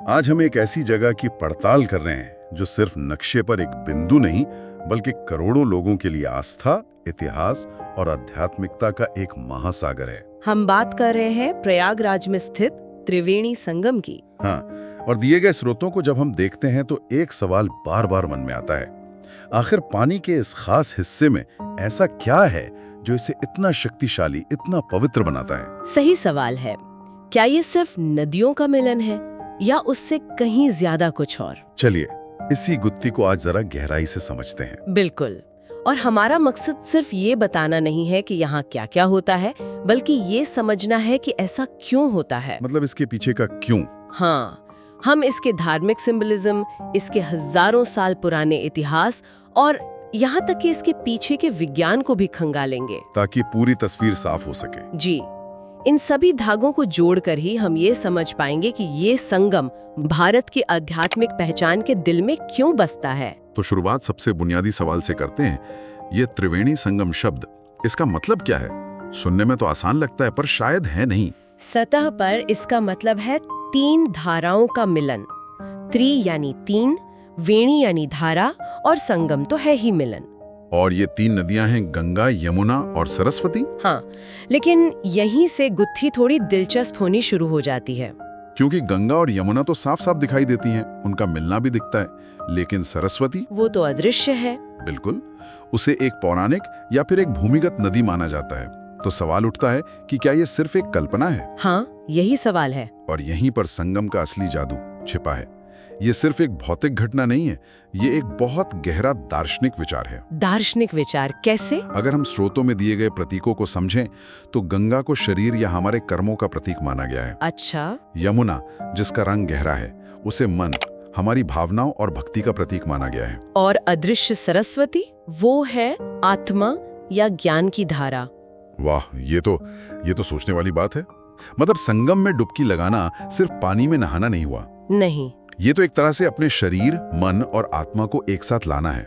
आज हम एक ऐसी जगह की पड़ताल कर रहे हैं जो सिर्फ नक्शे पर एक बिंदु नहीं बल्कि करोड़ों लोगों के लिए आस्था, इतिहास और आध्यात्मिकता का एक महासागर है। हम बात कर रहे हैं प्रयागराज में स्थित त्रिवेणी संगम की। हाँ, और दिए गए स्रोतों को जब हम देखते हैं तो एक सवाल बार बार मन में आता है, आखिर पानी के इस खास हिस्से में ऐसा क्या है जो इसे इतना शक्तिशाली, इतना पवित्र बनाता है? सही सवाल है। क्या ये सिर्फ नदियों का मिलन है या उससे कहीं ज्यादा कुछ और? चलिए इसी गुत्थी को आज जरा गहराई से समझते हैं। बिल्कुल। और हमारा मकसद सिर्फ ये बताना नहीं है कि यहाँ क्या क्या होता है, बल्कि ये समझना है कि ऐसा क्यों होता है। मतलब इसके पीछे का क्यों। हाँ, हम इसके धार्मिक सिंबलिज्म, इसके हजारों साल पुराने इतिहास और यहाँ तक कि इसके पीछे के विज्ञान को भी खंगालेंगे, ताकि पूरी तस्वीर साफ हो सके। जी, इन सभी धागों को जोड़कर ही हम ये समझ पाएंगे कि ये संगम भारत की आध्यात्मिक पहचान के दिल में क्यों बसता है। तो शुरुआत सबसे बुनियादी सवाल से करते हैं। ये त्रिवेणी संगम शब्द, इसका मतलब क्या है? सुनने में तो आसान लगता है पर शायद है नहीं। सतह पर इसका मतलब है तीन धाराओं का मिलन। त्रि यानी तीन, वेणी यानी धारा और संगम तो है ही मिलन। और ये तीन नदियां हैं गंगा, यमुना और सरस्वती। हाँ, लेकिन यहीं से गुत्थी थोड़ी दिलचस्प होनी शुरू हो जाती है। क्योंकि गंगा और यमुना तो साफ साफ दिखाई देती हैं, उनका मिलना भी दिखता है, लेकिन सरस्वती वो तो अदृश्य है। बिल्कुल, उसे एक पौराणिक या फिर एक भूमिगत नदी माना जाता है। तो सवाल उठता है कि क्या ये सिर्फ एक कल्पना है? हाँ, यही सवाल है। और यहीं पर संगम का असली जादू छिपा है। ये सिर्फ एक भौतिक घटना नहीं है, ये एक बहुत गहरा दार्शनिक विचार है। दार्शनिक विचार कैसे? अगर हम स्रोतों में दिए गए प्रतीकों को समझें तो गंगा को शरीर या हमारे कर्मों का प्रतीक माना गया है। अच्छा। यमुना, जिसका रंग गहरा है, उसे मन, हमारी भावनाओं और भक्ति का प्रतीक माना गया है। और अदृश्य सरस्वती, वो है आत्मा या ज्ञान की धारा। वाह, ये तो सोचने वाली बात है। मतलब संगम में डुबकी लगाना सिर्फ पानी में नहाना नहीं हुआ। नहीं, ये तो एक तरह से अपने शरीर, मन और आत्मा को एक साथ लाना है।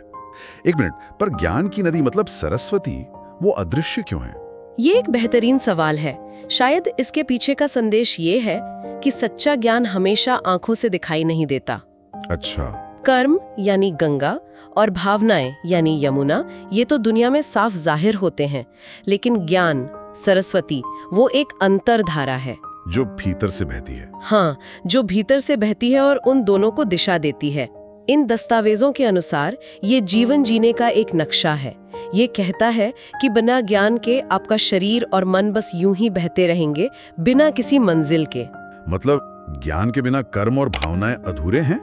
एक मिनट, पर ज्ञान की नदी मतलब सरस्वती, वो अदृश्य क्यों है? ये एक बेहतरीन सवाल है। शायद इसके पीछे का संदेश ये है कि सच्चा ज्ञान हमेशा आंखों से दिखाई नहीं देता। अच्छा। कर्म यानी गंगा और भावनाएं यानी यमुना, ये तो दुनिया में साफ जाहिर होते हैं, लेकिन ज्ञान, सरस्वती, वो एक अंतर्धारा है जो भीतर से बहती है। हाँ, जो भीतर से बहती है और उन दोनों को दिशा देती है। इन दस्तावेजों के अनुसार ये जीवन जीने का एक नक्शा है। ये कहता है कि बिना ज्ञान के आपका शरीर और मन बस यूं ही बहते रहेंगे, बिना किसी मंजिल के। मतलब ज्ञान के बिना कर्म और भावनाएं अधूरे हैं।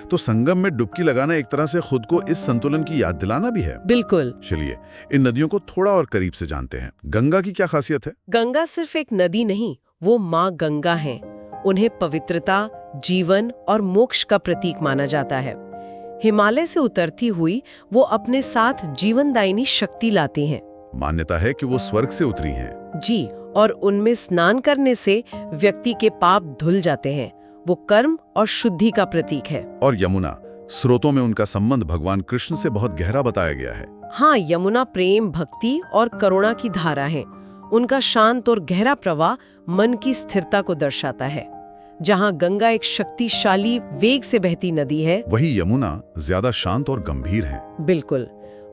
तो संगम में डुबकी लगाना एक तरह से खुद को इस संतुलन की याद दिलाना भी है। बिल्कुल। चलिए इन नदियों को थोड़ा और करीब से जानते हैं। गंगा की क्या खासियत है? गंगा सिर्फ एक नदी नहीं, वो माँ गंगा हैं। उन्हें पवित्रता, जीवन और मोक्ष का प्रतीक माना जाता है। हिमालय से उतरती हुई वो अपने साथ जीवनदायिनी शक्ति लाती हैं। मान्यता है कि वो स्वर्ग से उतरी हैं। जी, और उनमें स्नान करने से व्यक्ति के पाप धुल जाते हैं। वो कर्म और शुद्धि का प्रतीक है। और यमुना, स्रोतों में उनका संबंध भगवान कृष्ण से बहुत गहरा बताया गया है। हाँ, यमुना प्रेम, भक्ति और करुणा की धारा है। उनका शांत और गहरा प्रवाह मन की स्थिरता को दर्शाता है। जहाँ गंगा एक शक्तिशाली, वेग से बहती नदी है, वही यमुना ज्यादा शांत और गंभीर है। बिल्कुल,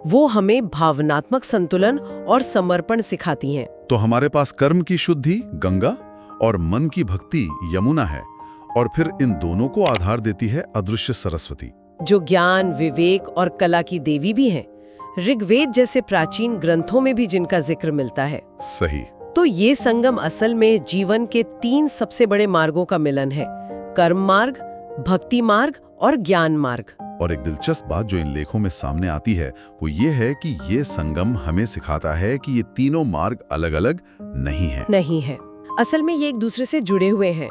वो हमें भावनात्मक संतुलन और समर्पण सिखाती हैं। तो हमारे पास कर्म की शुद्धि गंगा और मन की भक्ति यमुना है, और फिर इन दोनों को आधार देती है अदृश्य सरस्वती, जो ज्ञान, विवेक और कला की देवी भी हैं। ऋग्वेद जैसे प्राचीन ग्रंथों में भी जिनका जिक्र मिलता है। सही। तो ये संगम असल में जीवन के तीन सबसे बड़े मार्गों का मिलन है: कर्म मार्ग, भक्ति मार्ग और ज्ञान मार्ग। और एक दिलचस्प बात जो इन लेखों में सामने आती है वो ये है कि ये संगम हमें सिखाता है कि ये तीनों मार्ग अलग अलग नहीं है। असल में ये एक दूसरे से जुड़े हुए हैं।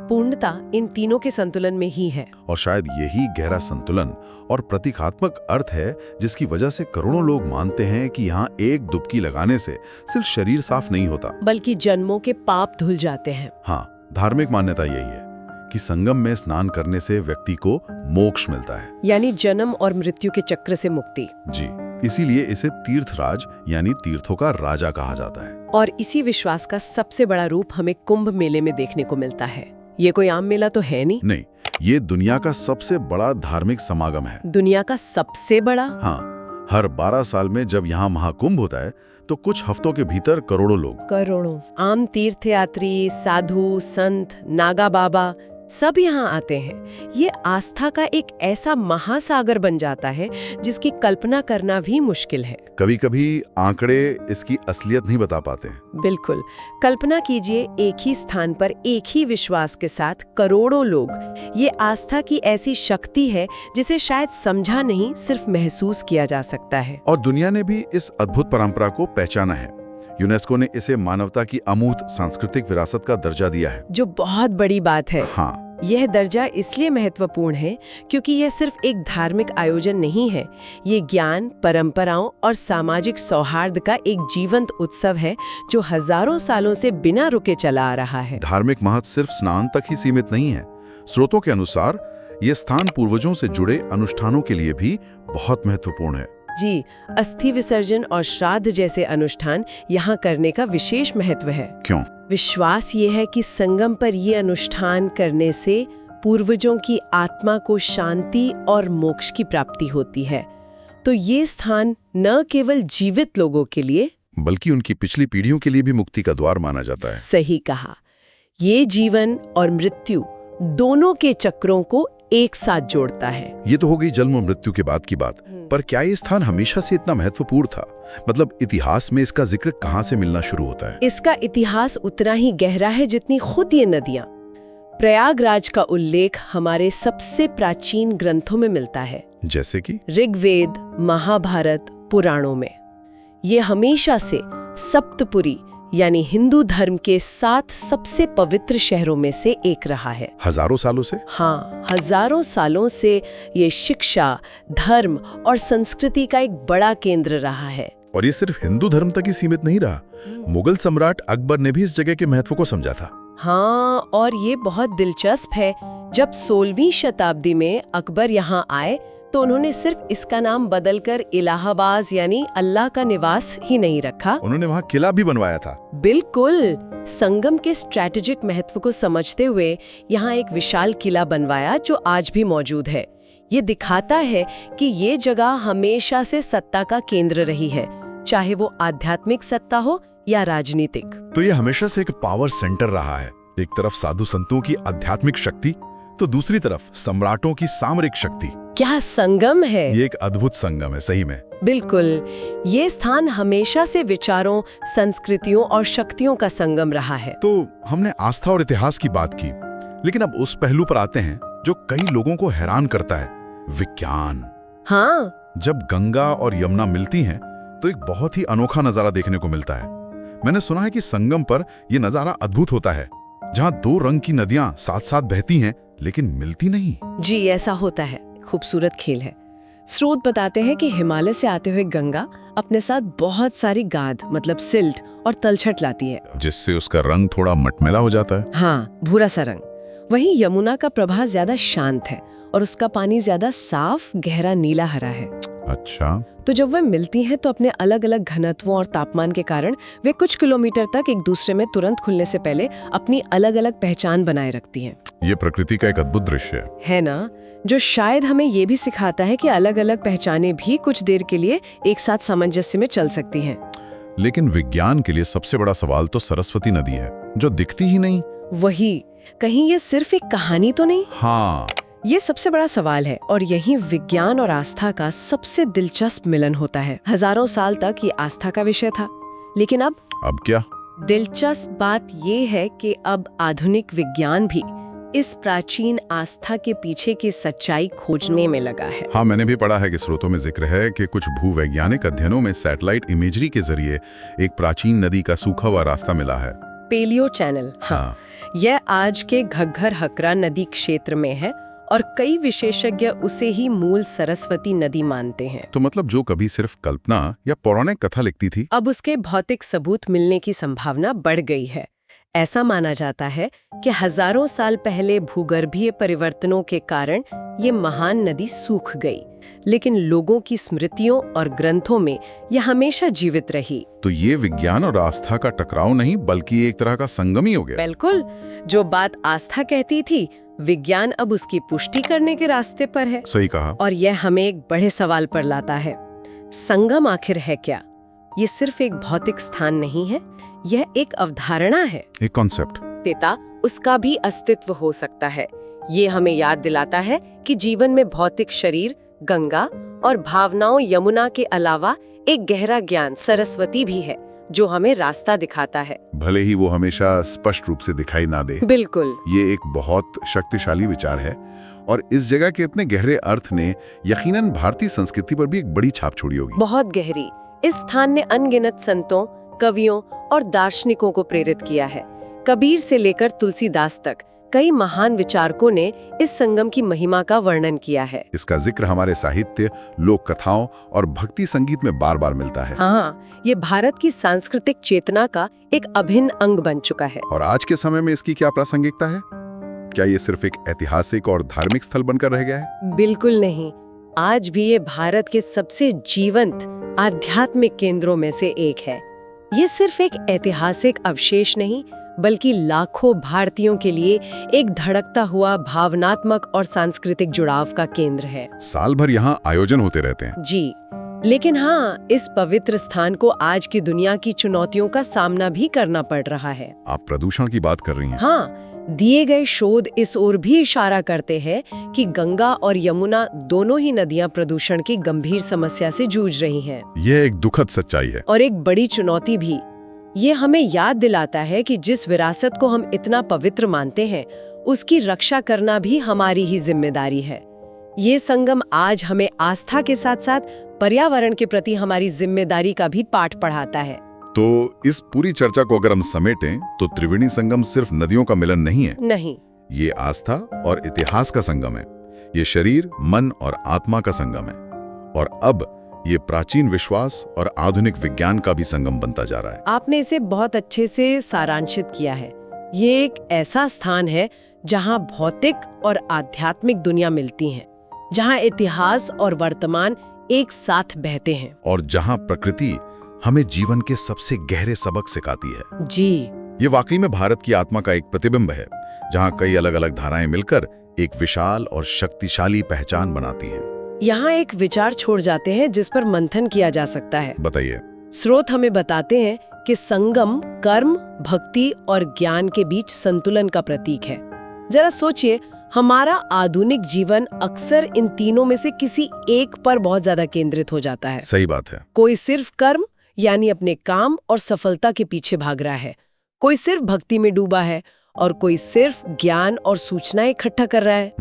पूर्णता इन तीनों के संतुलन में ही है। और शायद यही गहरा संतुलन और प्रतीकात्मक अर्थ है जिसकी वजह से करोड़ों लोग मानते हैं कि यहाँ एक डुबकी लगाने से सिर्फ शरीर साफ नहीं होता, बल्कि जन्मों के पाप धुल जाते हैं। हाँ, धार्मिक मान्यता यही है कि संगम में स्नान करने से व्यक्ति को मोक्ष मिलता है, यानी जन्म और मृत्यु के चक्र से मुक्ति। जी, इसीलिए इसे तीर्थराज यानी तीर्थों का राजा कहा जाता है। और इसी विश्वास का सबसे बड़ा रूप हमें कुंभ मेले में देखने को मिलता है। ये कोई आम मेला तो है नहीं। ये दुनिया का सबसे बड़ा धार्मिक समागम है। दुनिया का सबसे बड़ा? हाँ, हर 12 साल में जब यहाँ महाकुंभ होता है तो कुछ हफ्तों के भीतर करोड़ों लोग, करोड़ों आम तीर्थयात्री, साधु, संत, नागा बाबा सब यहाँ आते हैं। ये आस्था का एक ऐसा महासागर बन जाता है जिसकी कल्पना करना भी मुश्किल है। कभी-कभी आंकड़े इसकी असलियत नहीं बता पाते हैं। बिल्कुल। कल्पना कीजिए, एक ही स्थान पर एक ही विश्वास के साथ करोड़ों लोग। ये आस्था की ऐसी शक्ति है जिसे शायद समझा नहीं, सिर्फ महसूस किया जा सकता है। और दुनिया ने भी इस अद्भुत परंपरा को पहचाना है। यूनेस्को ने इसे मानवता की अमूर्त सांस्कृतिक विरासत का दर्जा दिया है, जो बहुत बड़ी बात है। हाँ, यह दर्जा इसलिए महत्वपूर्ण है क्योंकि यह सिर्फ एक धार्मिक आयोजन नहीं है। ये ज्ञान, परंपराओं और सामाजिक सौहार्द का एक जीवंत उत्सव है जो हजारों सालों से बिना रुके चला आ रहा है। धार्मिक महत्व सिर्फ स्नान तक ही सीमित नहीं है। स्रोतों के अनुसार ये स्थान पूर्वजों से जुड़े अनुष्ठानों के लिए भी बहुत महत्वपूर्ण है। जी, अस्थि विसर्जन और श्राद्ध जैसे अनुष्ठान यहाँ करने का विशेष महत्व है। क्यों? विश्वास ये है कि संगम पर ये अनुष्ठान करने से पूर्वजों की आत्मा को शांति और मोक्ष की प्राप्ति होती है। तो ये स्थान न केवल जीवित लोगों के लिए बल्कि उनकी पिछली पीढ़ियों के लिए भी मुक्ति का द्वार माना जाता है। सही कहा। ये जीवन और मृत्यु दोनों के चक्रों को एक साथ जोड़ता है। ये तो हो गई जन्म और मृत्यु के बाद की बात, पर क्या ये स्थान हमेशा से इतना महत्वपूर्ण था? मतलब इतिहास में इसका जिक्र कहाँ से मिलना शुरू होता है? इसका इतिहास उतना ही गहरा है जितनी खुद ये नदियां। प्रयागराज का उल्लेख हमारे सबसे प्राचीन ग्रंथों में मिलता है, जैसे कि ऋग्वेद, महाभारत, पुराणों में। ये हमेशा से सप्तपुरी यानी हिंदू धर्म के 7 सबसे पवित्र शहरों में से एक रहा है। हजारों सालों से? हाँ, हजारों सालों से ये शिक्षा, धर्म और संस्कृति का एक बड़ा केंद्र रहा है। और ये सिर्फ हिंदू धर्म तक ही सीमित नहीं रहा। मुगल सम्राट अकबर ने भी इस जगह के महत्व को समझा था। हाँ, और ये बहुत दिलचस्प है, जब 16वीं शताब्दी में अकबर यहाँ आए तो उन्होंने सिर्फ इसका नाम बदलकर इलाहाबाद यानी अल्लाह का निवास ही नहीं रखा, उन्होंने वहाँ किला भी बनवाया था। बिल्कुल। संगम के स्ट्रैटेजिक महत्व को समझते हुए यहाँ एक विशाल किला बनवाया जो आज भी मौजूद है। ये दिखाता है कि ये जगह हमेशा से सत्ता का केंद्र रही है, चाहे वो आध्यात्मिक सत्ता हो या राजनीतिक। तो ये हमेशा से एक पावर सेंटर रहा है। एक तरफ साधु संतों की आध्यात्मिक शक्ति, तो दूसरी तरफ सम्राटों की सामरिक शक्ति। क्या संगम है! ये एक अद्भुत संगम है, सही में। बिल्कुल। ये स्थान हमेशा से विचारों, संस्कृतियों और शक्तियों का संगम रहा है। तो हमने आस्था और इतिहास की बात की, लेकिन अब उस पहलू पर आते हैं जो कई लोगों को हैरान करता है, विज्ञान। हाँ, जब गंगा और यमुना मिलती हैं, तो एक बहुत ही अनोखा नजारा देखने को मिलता है। मैंने सुना है कि संगम पर यह नजारा अद्भुत होता है, जहाँ 2 रंग की नदियां साथ साथ बहती हैं लेकिन मिलती नहीं। जी, ऐसा होता है। खूबसूरत खेल है। स्रोत बताते हैं कि हिमालय से आते हुए गंगा अपने साथ बहुत सारी गाद मतलब सिल्ट और तलछट लाती है, जिससे उसका रंग थोड़ा मटमैला हो जाता है। हाँ, भूरा सा रंग। वहीं यमुना का प्रवाह ज्यादा शांत है और उसका पानी ज्यादा साफ, गहरा नीला हरा है। अच्छा। तो जब वे मिलती हैं तो अपने अलग अलग घनत्वों और तापमान के कारण वे कुछ किलोमीटर तक एक दूसरे में तुरंत खुलने से पहले अपनी अलग अलग पहचान बनाए रखती हैं। ये प्रकृति का एक अद्भुत दृश्य है ना, जो शायद हमें ये भी सिखाता है कि अलग अलग पहचानें भी कुछ देर के लिए एक साथ सामंजस्य में चल सकती हैं। लेकिन विज्ञान के लिए सबसे बड़ा सवाल तो सरस्वती नदी है, जो दिखती ही नहीं। वही, कहीं ये सिर्फ एक कहानी तो नहीं? हाँ, ये सबसे बड़ा सवाल है और यही विज्ञान और आस्था का सबसे दिलचस्प मिलन होता है। हजारों साल तक ये आस्था का विषय था, लेकिन अब क्या? दिलचस्प बात ये है कि अब आधुनिक विज्ञान भी इस प्राचीन आस्था के पीछे की सच्चाई खोजने में लगा है। हाँ, मैंने भी पढ़ा है कि स्रोतों में जिक्र है कि कुछ भूवैज्ञानिक अध्ययनों में सैटेलाइट इमेजरी के जरिए एक प्राचीन नदी का सूखा हुआ रास्ता मिला है। Paleo channel. हाँ, यह आज के घग्घर हकरा नदी क्षेत्र में है और कई विशेषज्ञ उसे ही मूल सरस्वती नदी मानते हैं। तो मतलब जो कभी सिर्फ कल्पना या पौराणिक कथा लिखती थी, अब उसके भौतिक सबूत मिलने की संभावना बढ़ गई है। ऐसा माना जाता है कि हजारों साल पहले भूगर्भीय परिवर्तनों के कारण ये महान नदी सूख गई, लेकिन लोगों की स्मृतियों और ग्रंथों में यह हमेशा जीवित रही। तो ये विज्ञान और आस्था का टकराव नहीं बल्कि एक तरह का संगम ही हो गया। बिल्कुल, जो बात आस्था कहती थी, विज्ञान अब उसकी पुष्टि करने के रास्ते पर है। सही कहा। और यह हमें एक बड़े सवाल पर लाता है, संगम आखिर है क्या? ये सिर्फ एक भौतिक स्थान नहीं है, यह एक अवधारणा है, एक कॉन्सेप्ट। पिता उसका भी अस्तित्व हो सकता है। ये हमें याद दिलाता है कि जीवन में भौतिक शरीर गंगा और भावनाओं यमुना के अलावा एक गहरा ज्ञान सरस्वती भी है, जो हमें रास्ता दिखाता है, भले ही वो हमेशा स्पष्ट रूप से दिखाई ना दे। बिल्कुल। ये एक बहुत शक्तिशाली विचार है और इस जगह के इतने गहरे अर्थ ने यकीनन भारतीय संस्कृति पर भी एक बड़ी छाप छोड़ी होगी। बहुत गहरी। इस स्थान ने अनगिनत संतों, कवियों और दार्शनिकों को प्रेरित किया है। कबीर से लेकर तुलसीदास तक कई महान विचारकों ने इस संगम की महिमा का वर्णन किया है। इसका जिक्र हमारे साहित्य, लोक कथाओं और भक्ति संगीत में बार बार मिलता है। हाँ, ये भारत की सांस्कृतिक चेतना का एक अभिन्न अंग बन चुका है। और आज के समय में इसकी क्या प्रासंगिकता है? क्या ये सिर्फ एक ऐतिहासिक और धार्मिक स्थल बनकर रह गया है? बिल्कुल नहीं। आज भी ये भारत के सबसे जीवंत आध्यात्मिक केंद्रों में से एक है। ये सिर्फ एक ऐतिहासिक अवशेष नहीं, बल्कि लाखों भारतीयों के लिए एक धड़कता हुआ भावनात्मक और सांस्कृतिक जुड़ाव का केंद्र है। साल भर यहाँ आयोजन होते रहते हैं। जी, लेकिन हाँ, इस पवित्र स्थान को आज की दुनिया की चुनौतियों का सामना भी करना पड़ रहा है। आप प्रदूषण की बात कर रही हैं। हाँ, दिए गए शोध इस ओर भी इशारा करते हैं कि गंगा और यमुना दोनों ही नदियां प्रदूषण की गंभीर समस्या से जूझ रही हैं। यह एक दुखद सच्चाई है और एक बड़ी चुनौती भी। ये हमें याद दिलाता है कि जिस विरासत को हम इतना पवित्र मानते हैं, उसकी रक्षा करना भी हमारी ही जिम्मेदारी है। ये संगम आज हमें आस्था के साथ साथ पर्यावरण के प्रति हमारी जिम्मेदारी का भी पाठ पढ़ाता है। तो इस पूरी चर्चा को अगर हम समेटें तो त्रिवेणी संगम सिर्फ नदियों का मिलन नहीं है। नहीं, ये आस्था और इतिहास का संगम है। ये शरीर, मन और आत्मा का संगम है। और अब ये प्राचीन विश्वास और आधुनिक विज्ञान का भी संगम बनता जा रहा है। आपने इसे बहुत अच्छे से सारांशित किया है। ये एक ऐसा स्थान है जहां भौतिक और आध्यात्मिक दुनिया मिलती हैं, जहां इतिहास और वर्तमान एक साथ बहते हैं, और जहां प्रकृति हमें जीवन के सबसे गहरे सबक सिखाती है। जी, ये वाकई में भारत की आत्मा का एक प्रतिबिंब है, जहां कई अलग अलग धाराएं मिलकर एक विशाल और शक्तिशाली पहचान बनाती हैं। यहाँ एक विचार छोड़ जाते हैं जिस पर मंथन किया जा सकता है। बताइए। स्रोत हमें बताते हैं कि संगम कर्म, भक्ति और ज्ञान के बीच संतुलन का प्रतीक है। जरा सोचिए, हमारा आधुनिक जीवन अक्सर इन तीनों में से किसी एक पर बहुत ज्यादा केंद्रित हो जाता है। सही बात है। कोई सिर्फ कर्म यानी अपने काम और सफलता के पीछे भाग रहा है, कोई सिर्फ भक्ति में डूबा है, और कोई सिर्फ ज्ञान और सूचनाएं इकट्ठा कर रहा है।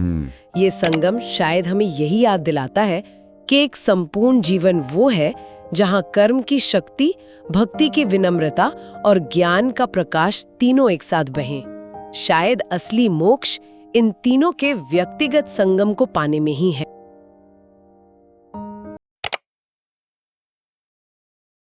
ये संगम शायद हमें यही याद दिलाता है कि एक संपूर्ण जीवन वो है जहां कर्म की शक्ति, भक्ति की विनम्रता और ज्ञान का प्रकाश तीनों एक साथ बहें। शायद असली मोक्ष इन तीनों के व्यक्तिगत संगम को पाने में ही है।